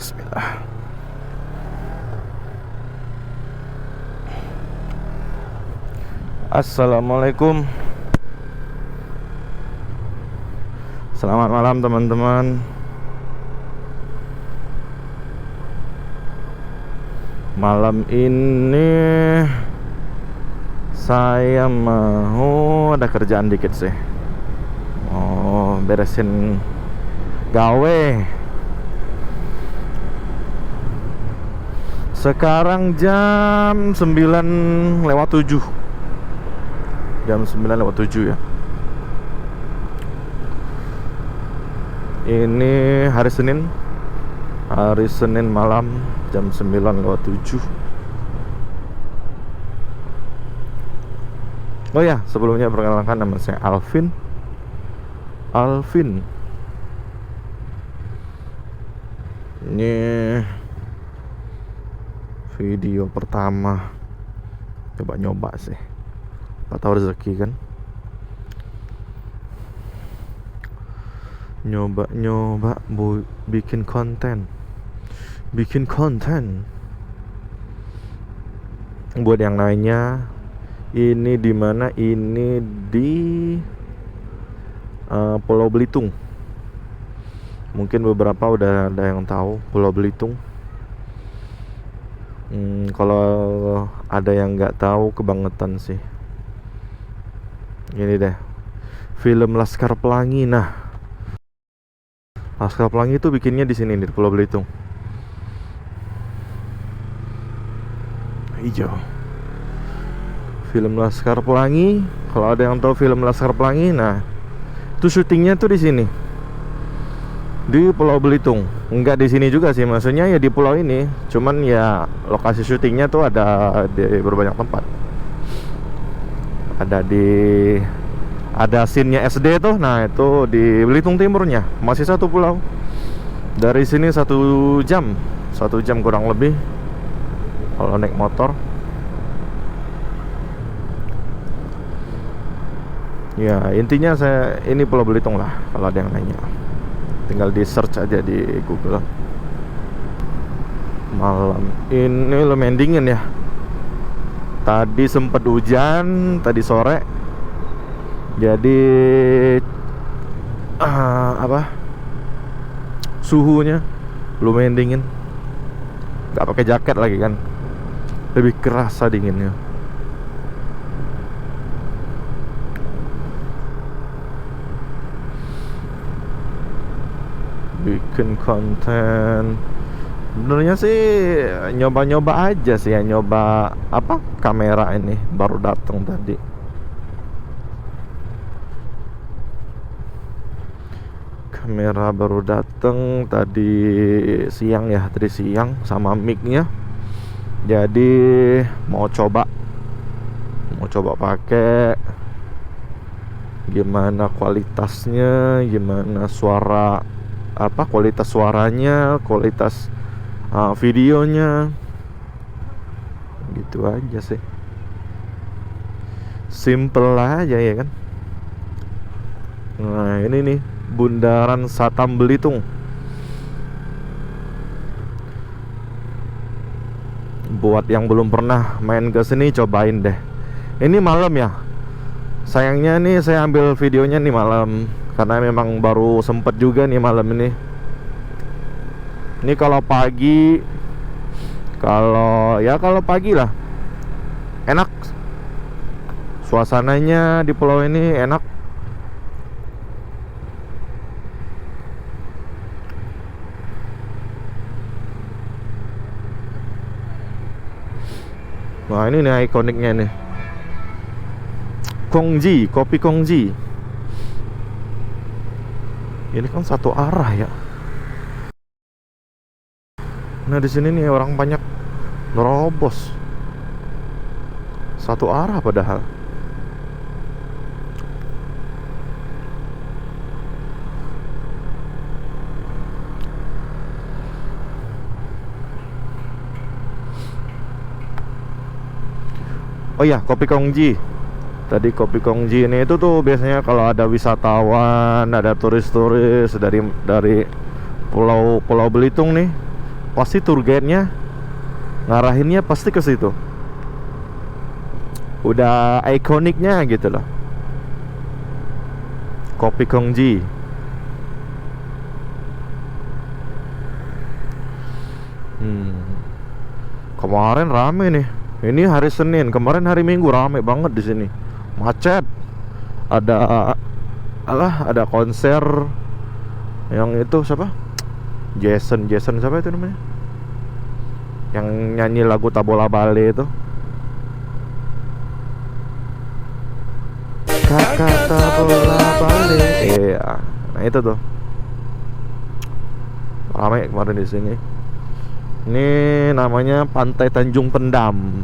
Bismillah. Assalamualaikum. Selamat malam teman-teman. Malam ini saya mau ada kerjaan dikit sih. Mau beresin gawe. Sekarang jam 9:07. Jam 9:07 ya. Ini hari Senin. Hari Senin malam jam 9:07. Oh ya, sebelumnya perkenalkan, nama saya Alvin. Ini video pertama, coba nyoba sih, apa tahu rezeki kan. Nyoba bikin konten buat yang nanya ini di mana. Ini di Pulau Belitung. Mungkin beberapa udah ada yang tahu Pulau Belitung. Kalau ada yang nggak tahu, kebangetan sih. Ini deh, film Laskar Pelangi. Nah, Laskar Pelangi itu bikinnya di sini, di Pulau Belitung. Hijau. Film Laskar Pelangi. Kalau ada yang tahu film Laskar Pelangi, nah itu syutingnya tuh di sini, di Pulau Belitung. Enggak di sini juga sih, maksudnya ya di pulau ini. Cuman ya lokasi syutingnya tuh ada di berbanyak tempat. Ada scene-nya SD tuh. Nah itu di Belitung Timurnya, masih satu pulau. Dari sini 1 jam kurang lebih kalau naik motor. Ya intinya ini Pulau Belitung lah, kalau ada yang nanya. Tinggal di search aja di Google. Malam ini lumayan dingin ya. Tadi sempet hujan tadi sore. Jadi suhunya lumayan dingin. Gak pakai jaket lagi kan, lebih kerasa dinginnya. Bikin konten sebenarnya sih nyoba-nyoba aja sih ya. Nyoba kamera ini baru datang tadi. Kamera baru datang tadi siang ya, tadi siang, sama mic-nya. Jadi mau coba pakai, gimana kualitasnya, gimana kualitas suaranya, kualitas videonya, gitu aja sih. Simple aja ya kan. Nah ini nih Bundaran Satam Belitung. Buat yang belum pernah main ke sini, cobain deh. Ini malam ya. Sayangnya nih saya ambil videonya nih malam, karena memang baru sempet juga nih malam ini. Ini kalau pagi lah enak. Suasananya di pulau ini enak. Nah ini nih ikoniknya nih, Kongji, kopi Kongji. Ini kan satu arah ya. Nah di sini nih orang banyak nerobos. Satu arah padahal. Oh ya, kopi Kongji. Tadi kopi Kongji ini itu tuh biasanya kalau ada wisatawan, ada turis-turis dari Pulau Belitung nih, pasti tour guide-nya ngarahinnya pasti ke situ. Udah ikoniknya gitu loh. Kopi Kongji. Kemarin rame nih. Ini hari Senin, kemarin hari Minggu rame banget di sini. Macet. Ada konser yang itu siapa? Jason siapa itu namanya? Yang nyanyi lagu Tabola Bale itu. Kakak Tabola Bale. Iya. Nah itu tuh. Ramai kemarin di sini. Ini namanya Pantai Tanjung Pendam.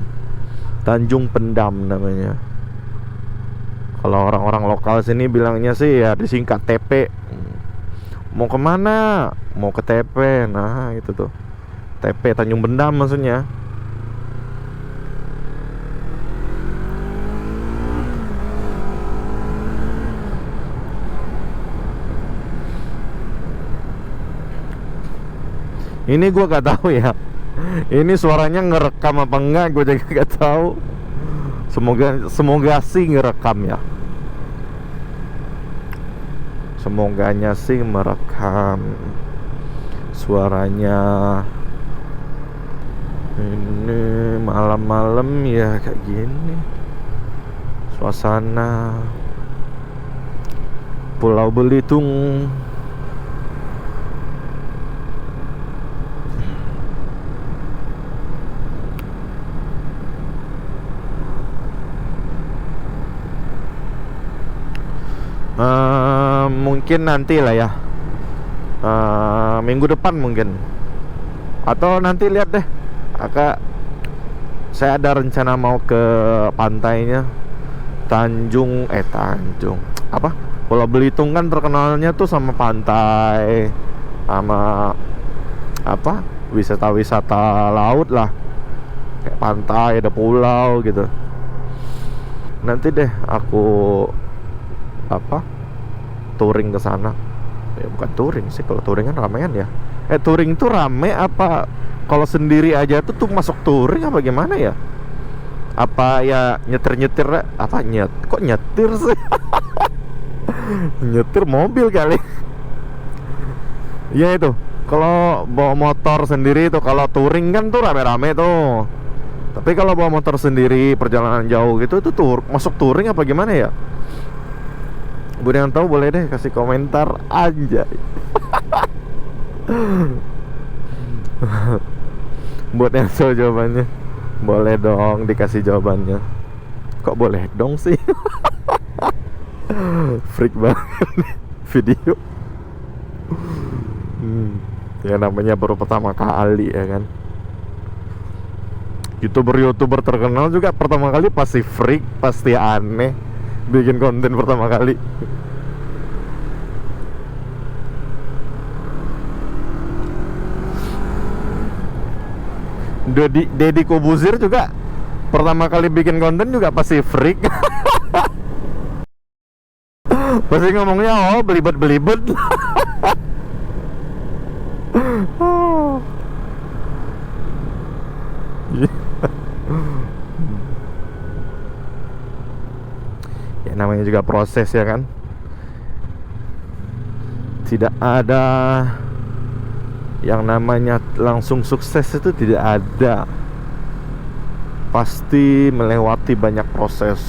Tanjung Pendam namanya. Kalau orang-orang lokal sini bilangnya sih ya disingkat TP. Mau kemana? Mau ke TP. Nah itu tuh, TP Tanjung Pendam maksudnya. Ini gue gak tahu ya. Ini suaranya ngerekam apa enggak, gue juga gak tahu. Semoga sih ngerekam ya. Semoganya sih merekam suaranya. Ini malam-malam ya kayak gini suasana Pulau Belitung. Mungkin nanti lah ya, minggu depan mungkin, atau nanti lihat deh. Saya ada rencana mau ke pantainya Tanjung apa, Pulau Belitung kan terkenalnya tuh sama pantai, sama apa, wisata laut lah, kayak pantai ada pulau gitu. Nanti deh aku touring ke sana. Ya bukan touring sih, kalau touring kan ramean ya. Touring tuh rame apa kalau sendiri aja tuh masuk touring apa gimana ya? Apa ya nyetir apa kok nyetir sih? Nyetir mobil kali. Ya itu. Kalau bawa motor sendiri tuh, kalau touring kan tuh rame-rame tuh. Tapi kalau bawa motor sendiri perjalanan jauh gitu itu masuk touring apa gimana ya? Buat yang tahu boleh deh kasih komentar aja. Buat yang tahu jawabannya, boleh dong dikasih jawabannya. Kok boleh dong sih? Freak banget video. Ya namanya baru pertama kali ya kan. YouTuber terkenal juga pertama kali pasti freak, pasti aneh bikin konten pertama kali. Deddy Kobuzir juga pertama kali bikin konten juga pasti freak. Pasti ngomongnya belibet. Ya namanya juga proses ya kan. Tidak ada yang namanya langsung sukses, itu tidak ada. Pasti melewati banyak proses,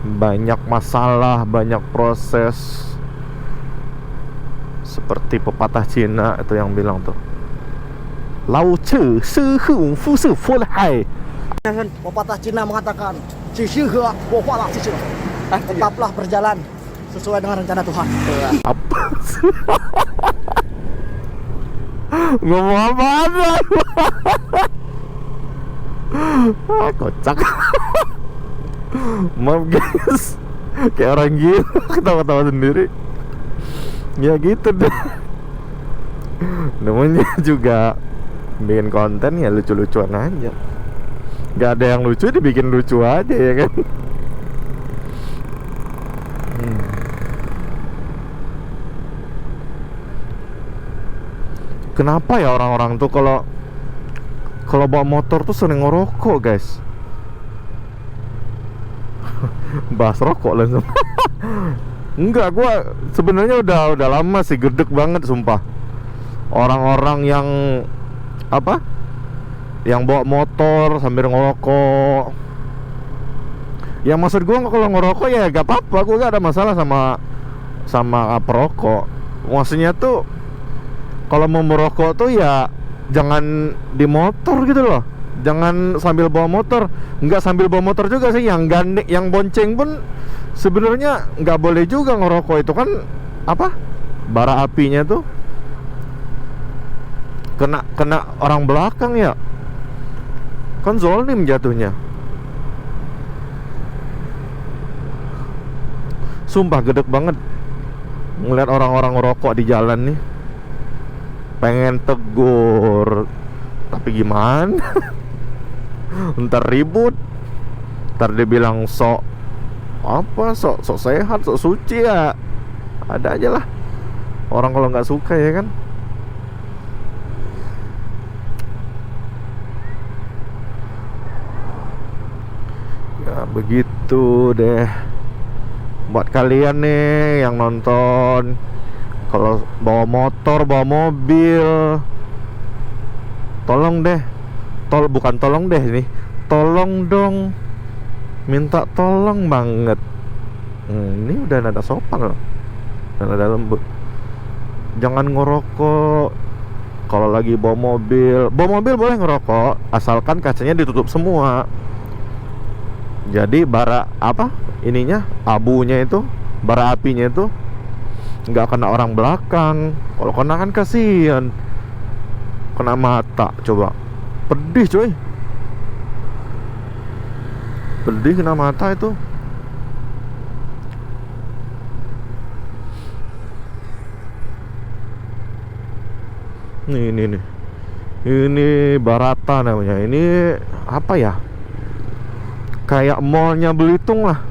banyak masalah, banyak proses. Seperti pepatah Cina itu yang bilang tuh, Lao Tzu Shi Hu Fu Shi Fu Hai. Pepatah Cina mengatakan, tetaplah berjalan sesuai dengan rencana Tuhan. Apa sih? Ngomong apaan? Kocak. Maaf guys, kayak orang gila ketawa-tawa sendiri. Ya gitu deh. Namanya juga bikin konten ya lucu-lucuan aja. Gak ada yang lucu dibikin lucu aja ya kan. Kenapa ya orang-orang tuh kalau bawa motor tuh sering ngerokok, guys? Bahas rokok langsung. Enggak, gua sebenarnya udah lama sih gedek banget sumpah. Orang-orang yang apa? Yang bawa motor sambil ngerokok. Ya maksud gua kalau ngerokok ya gak apa-apa, gua gak ada masalah sama perokok. Maksudnya tuh kalau mau merokok tuh ya jangan di motor gitu loh. Jangan sambil bawa motor. Nggak sambil bawa motor juga sih. Yang gandeng, yang bonceng pun sebenarnya nggak boleh juga ngerokok. Itu kan apa? Bara apinya tuh kena orang belakang ya. Kan zolim jatuhnya. Sumpah gedek banget ngeliat orang-orang ngerokok di jalan nih. Pengen tegur, tapi gimana? Ntar ribut, ntar dia bilang sok sehat, sok suci ya. Ada aja lah orang kalau nggak suka ya kan. Ya begitu deh. Buat kalian nih yang nonton, kalau bawa motor, bawa mobil, tolong deh, tolong deh nih, tolong dong, minta tolong banget. Ini udah nada sopan loh, nada lembut. Jangan ngerokok kalau lagi bawa mobil. Bawa mobil boleh ngerokok, asalkan kacanya ditutup semua. Jadi bara apa? Ininya, abunya itu, bara apinya itu nggak kena orang belakang. Kalau kena kan kasihan, kena mata. Coba pedih coy, pedih kena mata itu. Ini Barata namanya. Ini apa ya, kayak mallnya Belitung lah,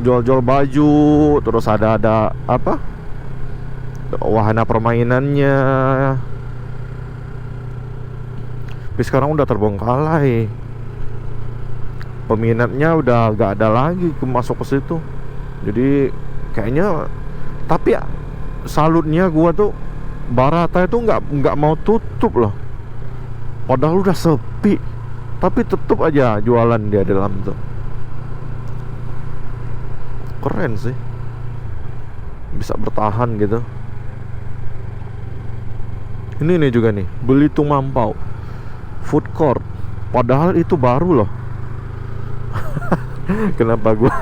jual-jual baju, terus ada apa, wahana permainannya. Tapi sekarang udah terbengkalai, peminatnya udah gak ada lagi masuk ke situ. Jadi kayaknya, tapi ya, salutnya gua tuh Barata itu nggak mau tutup loh, padahal udah sepi, tapi tetep aja jualan dia di dalam tuh. Keren sih, bisa bertahan gitu. Ini juga nih, Belitung Mampau food court, padahal itu baru loh. Kenapa gua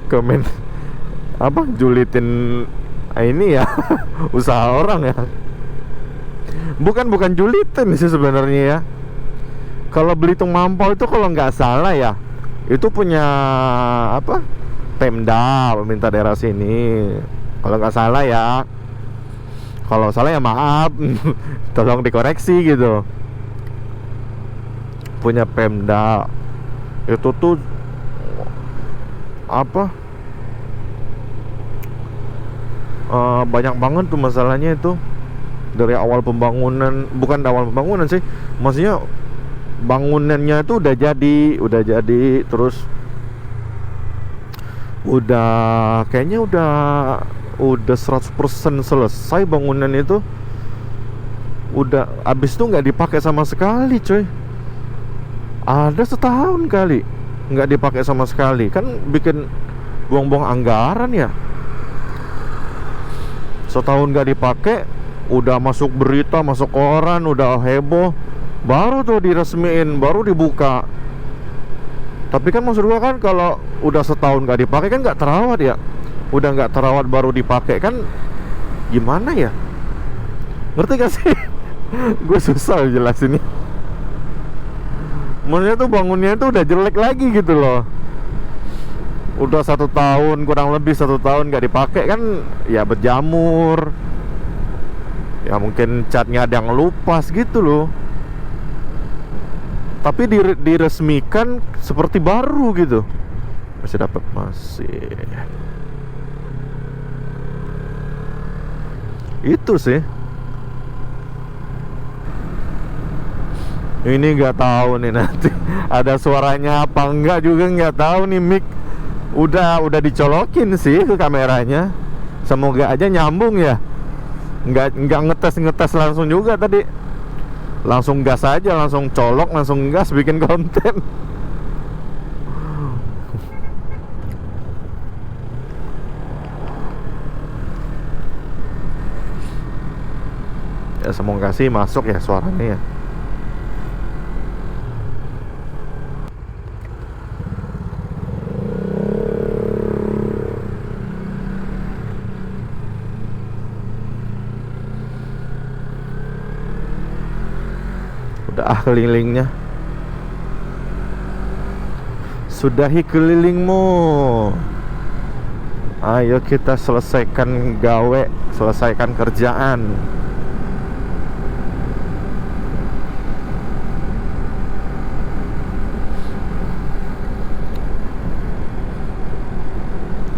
komen apa, julitin ini ya, usaha orang ya. Bukan julitin sih sebenarnya ya. Kalau Belitung Mampau itu kalau nggak salah ya, itu punya apa, Pemda, pemerintah daerah sini. Kalau nggak salah ya. Kalau salah ya maaf, tolong dikoreksi gitu. Punya Pemda. Itu tuh apa, banyak banget tuh masalahnya itu. Dari awal pembangunan, bukan awal pembangunan sih, maksudnya bangunannya itu udah jadi, terus kayaknya udah 100% selesai bangunan itu. Udah abis itu nggak dipakai sama sekali coy. Ada setahun kali nggak dipakai sama sekali. Kan bikin buang-buang anggaran ya. Setahun nggak dipakai, udah masuk berita, masuk koran, udah heboh, baru tuh diresmiin, baru dibuka. Tapi kan maksud gua kan, kalau udah setahun nggak dipakai kan nggak terawat ya. Udah nggak terawat baru dipakai kan gimana ya? Ngerti gak sih? Gue susah jelasinnya. Maksudnya tuh bangunnya tuh udah jelek lagi gitu loh. Udah 1 tahun, kurang lebih 1 tahun nggak dipakai kan ya, berjamur. Ya mungkin catnya ada yang lupas gitu loh. Tapi diresmikan seperti baru gitu. Masih dapat, masih. Itu sih Ini nggak tahu nih nanti ada suaranya apa enggak juga nggak tahu nih mic. Udah dicolokin sih ke kameranya. Semoga aja nyambung ya. Nggak ngetes langsung juga tadi. Langsung gas aja, langsung colok, langsung gas bikin konten. Ya semoga sih masuk ya suaranya ya. Udah kelilingnya. Sudahi kelilingmu. Ayo kita selesaikan gawe, selesaikan kerjaan.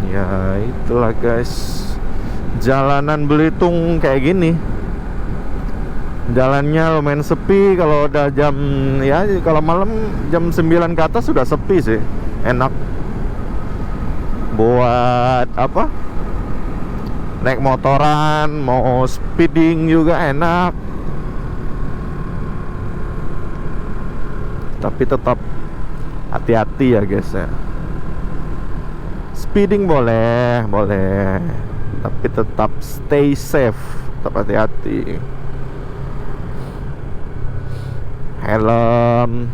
Ya itulah guys, jalanan Belitung kayak gini. Jalannya lumayan sepi. Kalau udah jam, ya kalau malam jam 9 ke atas sudah sepi sih. Enak buat apa, naik motoran, mau speeding juga enak. Tapi tetap hati-hati ya guys ya. Speeding boleh, tapi tetap stay safe, tetap hati-hati. Helm,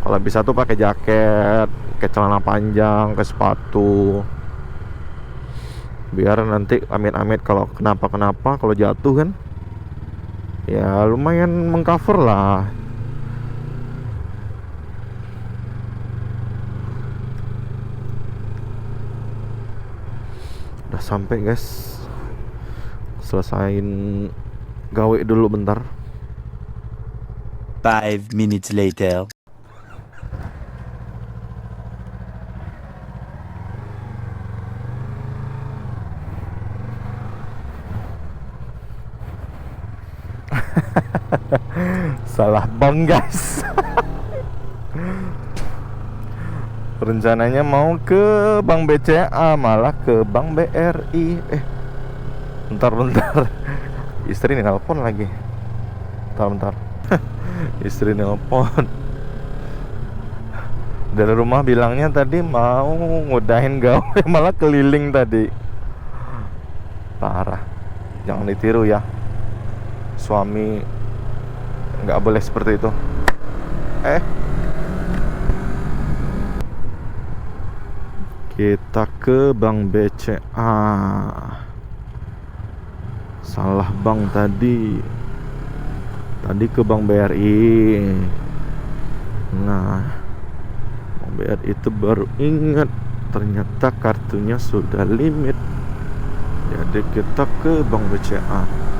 kalau bisa tuh pakai jaket, pakai celana panjang, pakai sepatu, biar nanti amit-amit kalau kenapa-kenapa, kalau jatuh kan ya lumayan mengcover lah. Udah sampai guys, selesain gawe dulu bentar. 5 minutes later. Salah bang guys. Rencananya mau ke Bank BCA, malah ke Bank BRI. Bentar. Istri nih nelpon lagi. Bentar. Istri nelpon. Dari rumah bilangnya tadi mau ngudahin gawe, malah keliling tadi. Parah. Jangan ditiru ya. Suami nggak boleh seperti itu. Kita ke Bank BCA. Salah bank tadi. Tadi ke Bank BRI. Nah, Bank BRI itu baru ingat ternyata kartunya sudah limit. Jadi kita ke Bank BCA.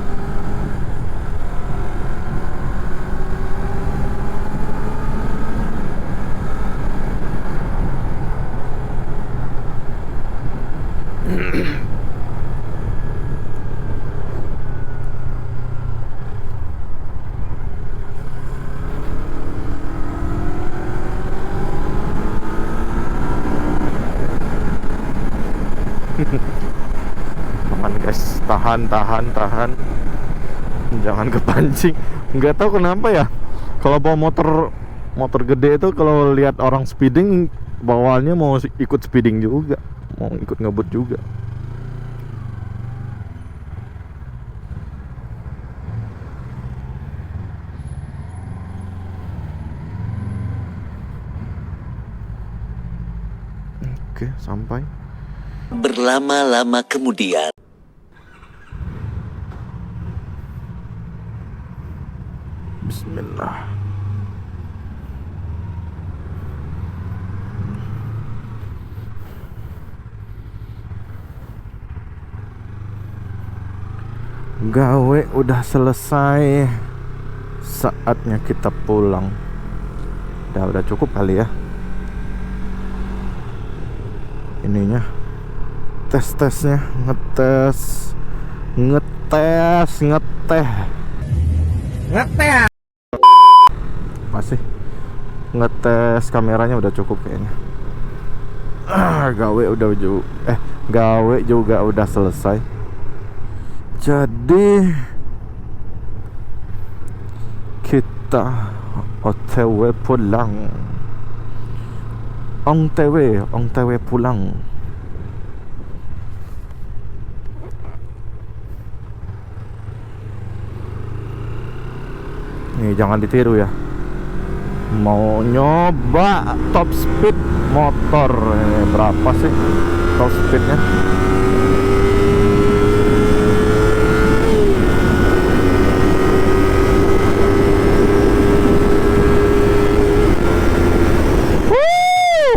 Tahan guys, tahan. Jangan kepancing. Nggak tahu kenapa ya, kalau bawa motor gede itu kalau lihat orang speeding, bawaannya mau ikut speeding juga, mau ikut ngebut juga. Oke, sampai. Berlama-lama kemudian. Bismillah. Gawe udah selesai. Saatnya kita pulang. Udah cukup kali ya. Ininya tesnya, ngeteh. sih. Ngetes kameranya udah cukup kayaknya. Gawe juga udah selesai. Jadi kita OTW pulang. On TW pulang. Nih jangan ditiru ya. Mau nyoba top speed motor. Ini berapa sih top speednya?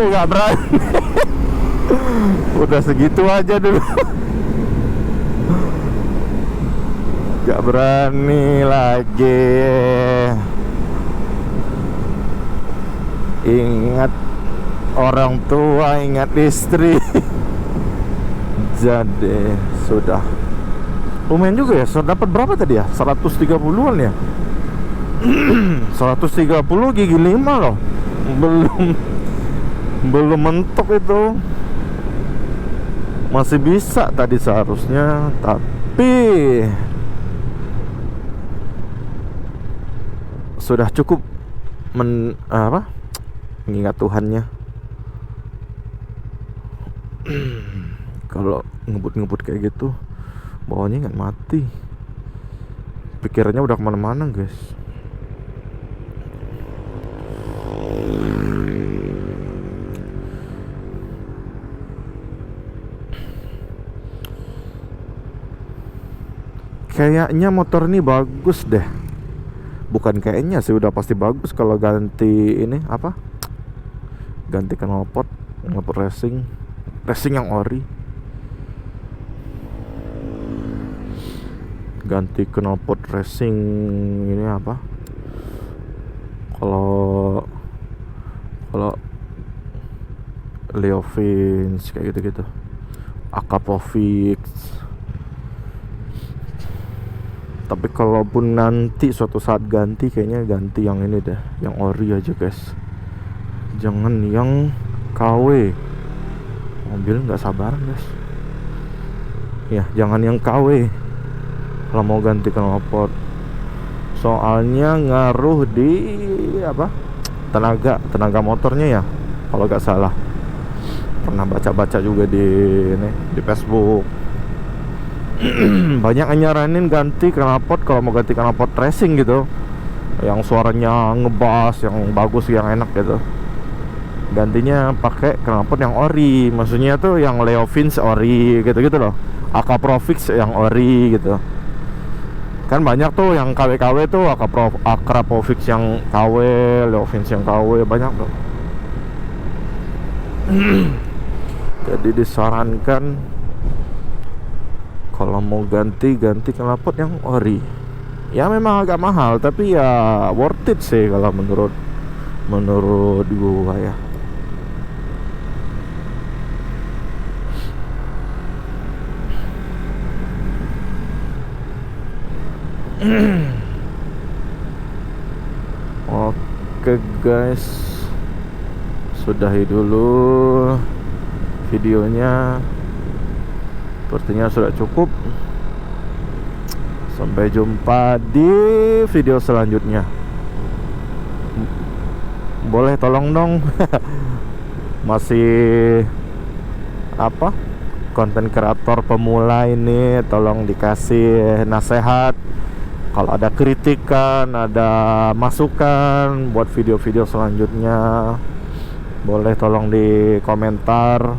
Gak berani. Udah segitu aja dulu. Gak berani lagi. Ingat orang tua, ingat istri. Jadi sudah lumayan juga ya. Sudah dapat berapa tadi ya? 130-an ya. 130 gigi 5 loh. Belum mentok itu. Masih bisa tadi seharusnya, tapi sudah cukup mengingat Tuhannya. Kalau ngebut kayak gitu bawahnya nggak mati, pikirannya udah kemana-mana guys. Kayaknya motor ini bagus deh. Bukan kayaknya sih, udah pasti bagus kalau ganti ini apa? Ganti knalpot racing yang ori. Ganti knalpot racing ini apa? Kalau Leovins kayak gitu-gitu. Akapovic. Tapi kalaupun nanti suatu saat ganti, kayaknya ganti yang ini deh, yang ori aja guys. Jangan yang KW. Mobil nggak sabaran guys. Ya, jangan yang KW kalau mau ganti knalpot. Soalnya ngaruh di apa? Tenaga motornya ya. Kalau nggak salah. Pernah baca-baca juga di Facebook. Banyak yang nyaranin ganti knalpot kalau mau ganti knalpot racing gitu, yang suaranya ngebass, yang bagus, yang enak gitu. Gantinya pakai knalpot yang ori, maksudnya tuh yang Leovins ori gitu loh, Akapovic yang ori gitu. Kan banyak tuh yang KW tuh, Akapovic yang KW, Leovins yang KW, banyak tuh. Jadi disarankan kalau mau ganti knalpot yang ori. Ya memang agak mahal, tapi ya worth it sih kalau menurut gua ya. Oke guys, sudahi dulu videonya. Sepertinya sudah cukup. Sampai jumpa di video selanjutnya. Boleh tolong dong masih apa, konten kreator pemula ini, tolong dikasih nasihat. Kalau ada kritikan, ada masukan buat video-video selanjutnya, boleh tolong di komentar.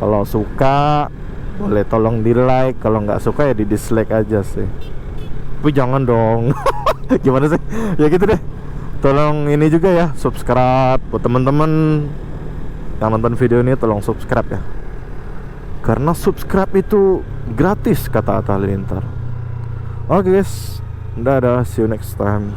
Kalau suka boleh tolong di like, kalau nggak suka ya di dislike aja sih. Tapi jangan dong. Gimana sih? Ya gitu deh. Tolong ini juga ya, subscribe buat teman-teman yang nonton video ini, tolong subscribe ya. Karena subscribe itu gratis kata Atta Halilintar. Oke guys, dadah, see you next time.